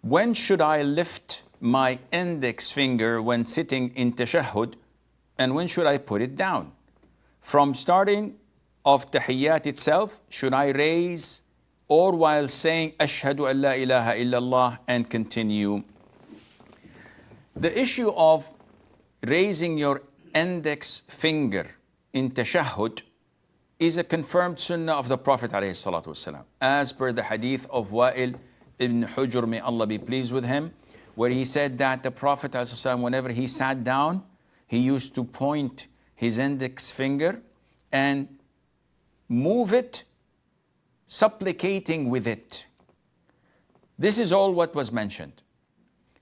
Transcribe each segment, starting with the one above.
When should I lift my index finger when sitting in Tashahhud, and when should I put it down? From starting of Tahiyyat itself, should I raise, or while saying Ashhadu an la ilaha illallah and continue? The issue of raising your index finger in Tashahhud is a confirmed Sunnah of the Prophet ﷺ, as per the Hadith of Wa'il ibn Hujr, may Allah be pleased with him, where he said that the Prophet ﷺ, whenever he sat down, he used to point his index finger and move it, supplicating with it. This is all what was mentioned.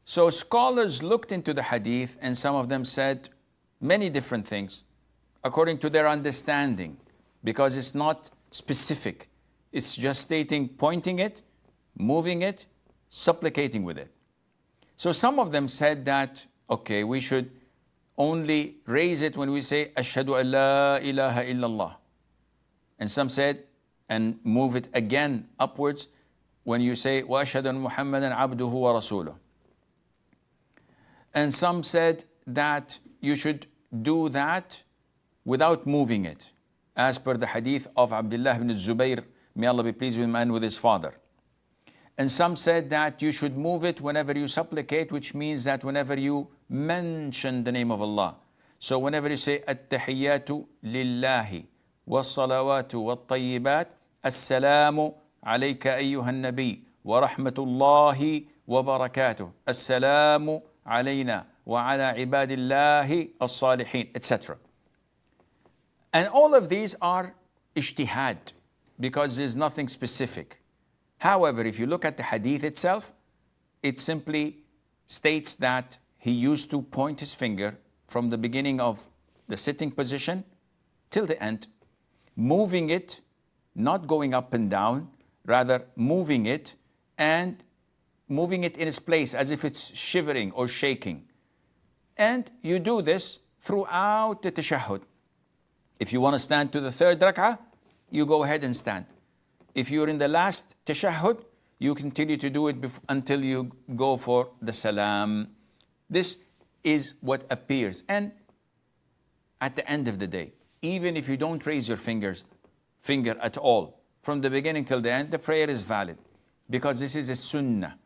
So scholars looked into the hadith, and some of them said many different things according to their understanding, because it's not specific. It's just stating, pointing it, moving it, supplicating with it. So some of them said that, okay, we should only raise it when we say Ashhadu an la ilaha illallah. And some said, and move it again upwards when you say wa ashhadu anna Muhammadan abduhu wa rasuluh. And some said that you should do that without moving it, as per the hadith of Abdullah ibn Zubayr, may Allah be pleased with him and with his father. And some said that you should move it whenever you supplicate, which means that whenever you mention the name of Allah. So whenever you say At-Tahiyyatu lillahi was-salawatu wat-tayyibat, As-salamu alayka ayyuhan nabi wa rahmatullahi wa barakatuh, As-salamu alayna wa ala ibadillahi as-salihin, etc. And all of these are ijtihad, because there's nothing specific. However, if you look at the hadith itself, it simply states that he used to point his finger from the beginning of the sitting position till the end, moving it, not going up and down, rather moving it, and moving it in its place as if it's shivering or shaking. And you do this throughout the tashahhud. If you want to stand to the third rak'ah, you go ahead and stand. If you're in the last tashahhud, you continue to do it until you go for the salam. This is what appears. And at the end of the day, even if you don't raise your finger at all, from the beginning till the end, the prayer is valid, because this is a sunnah,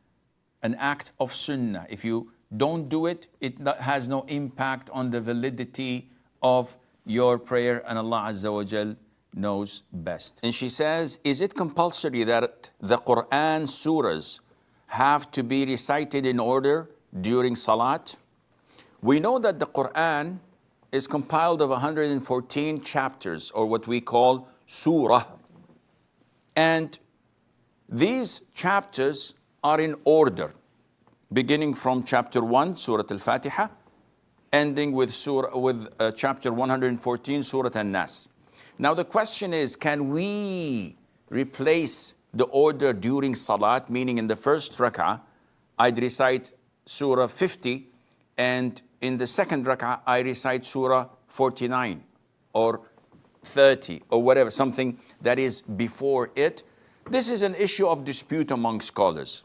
an act of sunnah. If you don't do it, it has no impact on the validity of your prayer, and Allah Azza wa Jal knows best. And she says, is it compulsory that the Quran surahs have to be recited in order during Salat? We know that the Quran is compiled of 114 chapters, or what we call surah. And these chapters are in order, beginning from chapter 1, Surah Al-Fatiha, ending with chapter 114, Surah An-Nas. Now the question is, can we replace the order during Salat, meaning in the first rak'ah, I'd recite Surah 50, and in the second rak'ah, I recite Surah 49 or 30 or whatever, something that is before it. This is an issue of dispute among scholars.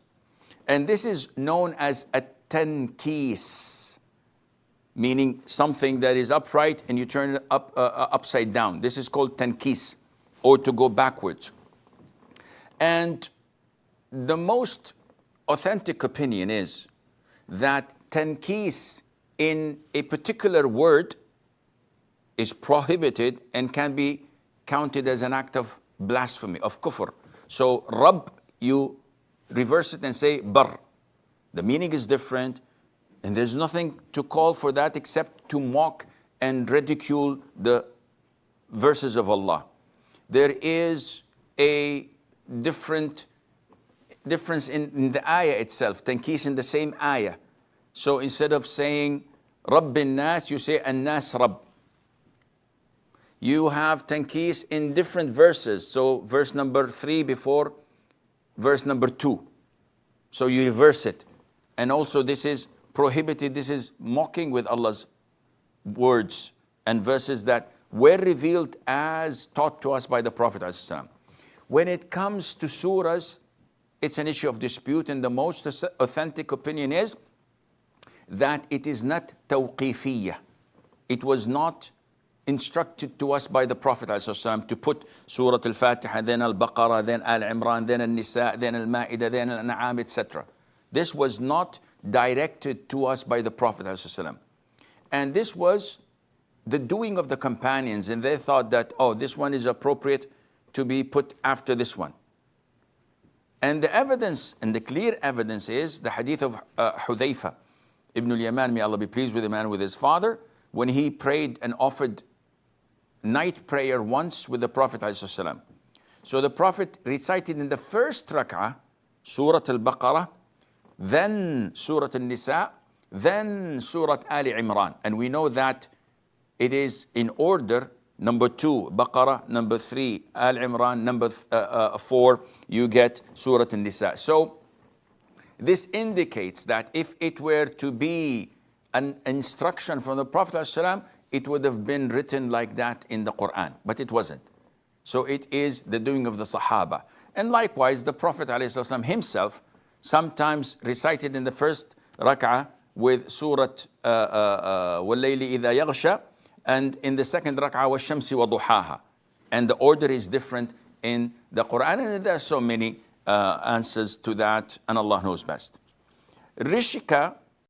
And this is known as a tankis, meaning something that is upright and you turn it upside down. This is called tankis, or to go backwards. And the most authentic opinion is that tankis in a particular word is prohibited and can be counted as an act of blasphemy, of kufr. So Rabb, you reverse it and say bar. The meaning is different, and there's nothing to call for that except to mock and ridicule the verses of Allah. There is a difference in the ayah itself, tankis in the same ayah. So instead of saying Rabbin Nas, you say An-Nas Rabb. You have tankis in different verses. So verse number 3 before verse number 2. So you reverse it. And also this is prohibited. This is mocking with Allah's words and verses that were revealed as taught to us by the Prophet ﷺ. When it comes to surahs, it's an issue of dispute, and the most authentic opinion is that it is not tawqifiyya. It was not instructed to us by the Prophet ﷺ to put Surah Al-Fatiha, then Al-Baqarah, then Al-Imran, then Al-Nisa, then Al-Ma'idah, then Al-An'am, etc. This was not directed to us by the Prophet ﷺ. And this was the doing of the companions, and they thought that, oh, this one is appropriate to be put after this one. And the evidence, and the clear evidence, is the hadith of Hudayfa ibn al-Yaman, may Allah be pleased with him and with his father, when he prayed and offered night prayer once with the Prophet ﷺ. So the Prophet recited in the first rak'ah Surah Al-Baqarah, then Surah Al-Nisa, then Surah Ali Imran. And we know that it is in order: number 2, Baqarah; number 3, Al Imran; number 4, you get Surah An-Nisa. So this indicates that if it were to be an instruction from the Prophet ﷺ, it would have been written like that in the Quran, but it wasn't. So it is the doing of the Sahaba. And likewise, the Prophet ﷺ himself sometimes recited in the first rak'ah with Surah وَاللَّيْلِ إِذَا يَغْشَى, and in the second rak'ah وَالشَّمْسِ وَضُحَاهَا. And the order is different in the Quran, and there are so many answers to that, and Allah knows best. Rishika